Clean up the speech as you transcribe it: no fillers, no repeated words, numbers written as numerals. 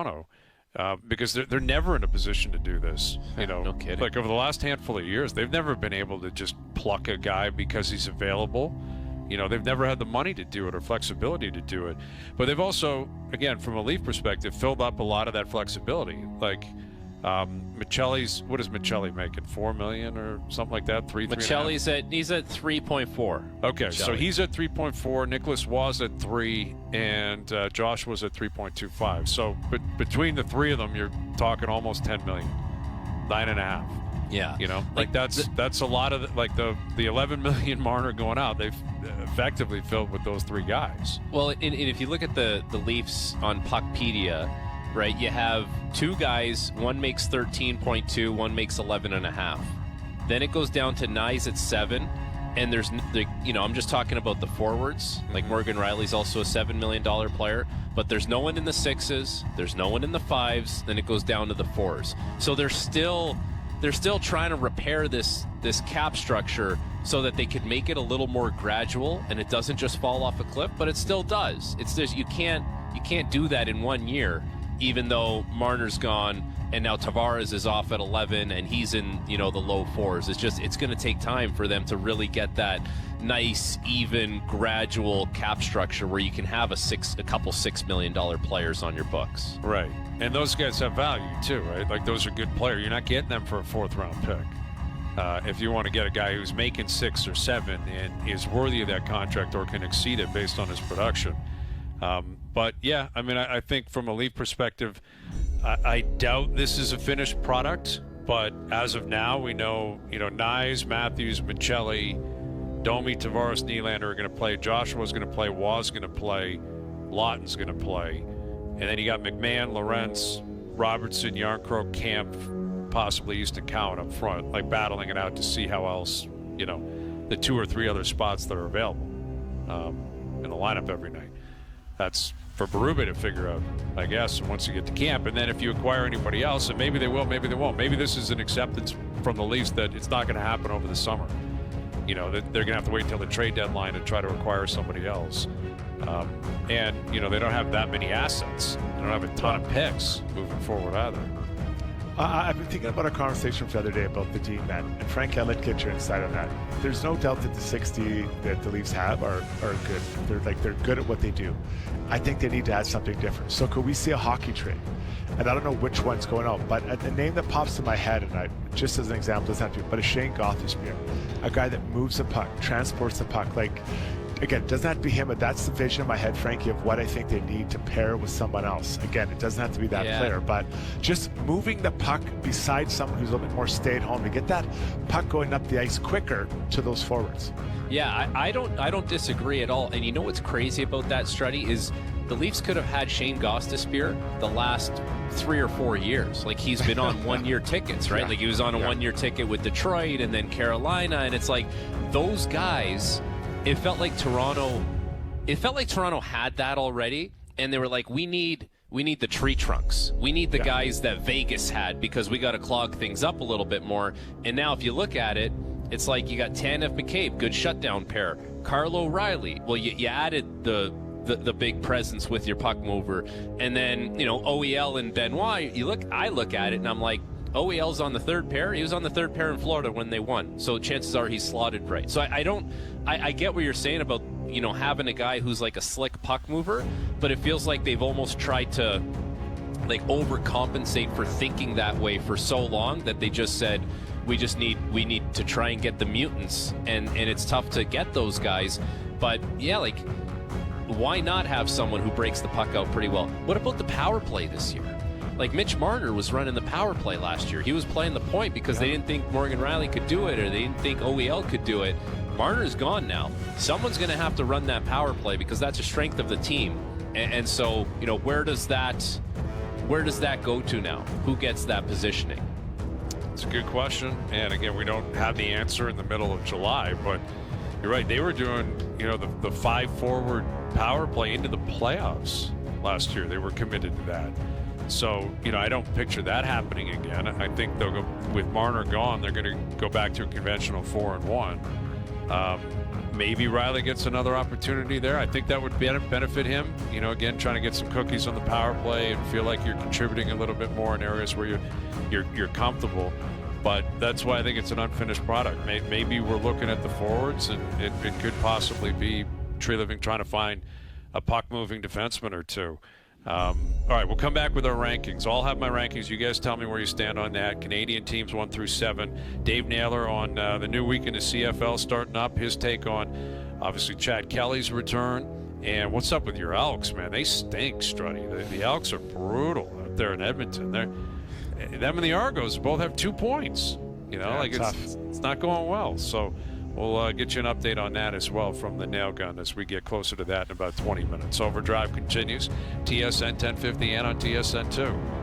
Toronto. Because they're never in a position to do this. No kidding. Like over the last handful of years, they've never been able to just pluck a guy because he's available. They've never had the money to do it or flexibility to do it. But they've also, again, from a Leaf perspective, filled up a lot of that flexibility. Like Michelli's, what is Michelli making? $4 million or something like that? Michelli's he's at 3.4. Okay, Michelli. so he's at 3.4. Nicholas was at 3, and Josh was at 3.25. So, but between the three of them, you're talking almost 10 million, 9.5. Yeah, that's a lot of the 11 million Marner going out. They've effectively filled with those three guys. Well, and if you look at the Leafs on Puckpedia, right, you have two guys. One makes 13.2, one makes 11.5. Then it goes down to Nyes at 7, and there's I'm just talking about the forwards. Like Morgan Riley's also a $7 million player, but there's no one in the 6s, there's no one in the 5s. Then it goes down to the 4s. So they're still trying to repair this cap structure so that they could make it a little more gradual and it doesn't just fall off a cliff, but it still does. It's just you can't do that in 1 year, even though Marner's gone and now Tavares is off at 11 and he's in the low 4s. It's going to take time for them to really get that nice, even, gradual cap structure where you can have a couple $6 million players on your books. Right. And those guys have value too, right? Like those are good players. You're not getting them for a 4th round pick. If you want to get a guy who's making 6 or 7 and is worthy of that contract or can exceed it based on his production. But yeah, I mean, I think from a Leaf perspective, I doubt this is a finished product. But as of now, we know, Nyes, Matthews, Michelli, Domi, Tavares, Nylander are going to play. Joshua's going to play. Waz going to play. Lawton's going to play. And then you got McMahon, Lorentz, Robertson, Yarncroke, Camp, possibly Easton Cowan up front, like battling it out to see how else, the 2 or 3 other spots that are available in the lineup every night. That's for Berube to figure out, I guess, once you get to camp. And then if you acquire anybody else, and maybe they will, maybe they won't. Maybe this is an acceptance from the Leafs that it's not going to happen over the summer. That they're going to have to wait until the trade deadline to try to acquire somebody else. And they don't have that many assets. They don't have a ton of picks moving forward either. I've been thinking about a conversation the other day about the D men, and frankly, I'd like to get your insight on that. There's no doubt that the 60 that the Leafs have are good. They're good at what they do. I think they need to add something different. So could we see a hockey trade? And I don't know which one's going out, but the name that pops in my head, and just as an example, doesn't have to be, but a Shane Gothenspiel, a guy that moves the puck, transports the puck, again, it doesn't have to be him, but that's the vision in my head, Frankie, of what I think they need to pair with someone else. Again, it doesn't have to be that player, but just moving the puck beside someone who's a little bit more stay-at-home to get that puck going up the ice quicker to those forwards. Yeah, I don't disagree at all. And you know what's crazy about that, Struddy, is the Leafs could have had Shane Gostisbehere the last 3 or 4 years. Like, he's been on one-year tickets, right? Like, he was on a one-year ticket with Detroit and then Carolina, and it's like those guys. It felt like Toronto had that already, and they were like, we need the tree trunks. We need the guys that Vegas had because we got to clog things up a little bit more. And now if you look at it, it's like you got Tanev McCabe, good shutdown pair. Carlo O'Reilly. Well, you added the big presence with your puck mover. And then, OEL and Benoit, I look at it and I'm like, OEL's on the 3rd pair. He was on the 3rd pair in Florida when they won. So chances are he's slotted right. So I get what you're saying about, having a guy who's like a slick puck mover, but it feels like they've almost tried to overcompensate for thinking that way for so long that they just said, we need to try and get the mutants, and it's tough to get those guys. But yeah, why not have someone who breaks the puck out pretty well? What about the power play this year? Like, Mitch Marner was running the power play last year. He was playing the point because they didn't think Morgan Riley could do it, or they didn't think OEL could do it. Marner's gone now. Someone's going to have to run that power play because that's a strength of the team. And so, where does that go to now? Who gets that positioning? It's a good question. And again, we don't have the answer in the middle of July, but you're right. They were doing, the 5-forward power play into the playoffs last year. They were committed to that. So, I don't picture that happening again. I think they'll go with Marner gone. They're going to go back to a conventional 4-and-1. Maybe Riley gets another opportunity there. I think that would benefit him. You know, again, trying to get some cookies on the power play and feel like you're contributing a little bit more in areas where you're comfortable. But that's why I think it's an unfinished product. Maybe we're looking at the forwards, and it could possibly be Treliving trying to find a puck-moving defenseman or two. All right, we'll come back with our rankings. I'll have my rankings. You guys tell me where you stand on that. Canadian teams 1 through 7. Dave Naylor on the new week in the CFL starting up. His take on, obviously, Chad Kelly's return. And what's up with your Elks, man? They stink, Strutty. The Elks are brutal out there in Edmonton. Them and the Argos both have 2 points. You know, yeah, it's not going well. So we'll get you an update on that as well from the Nail Gun as we get closer to that in about 20 minutes. Overdrive continues. TSN 1050 and on TSN 2.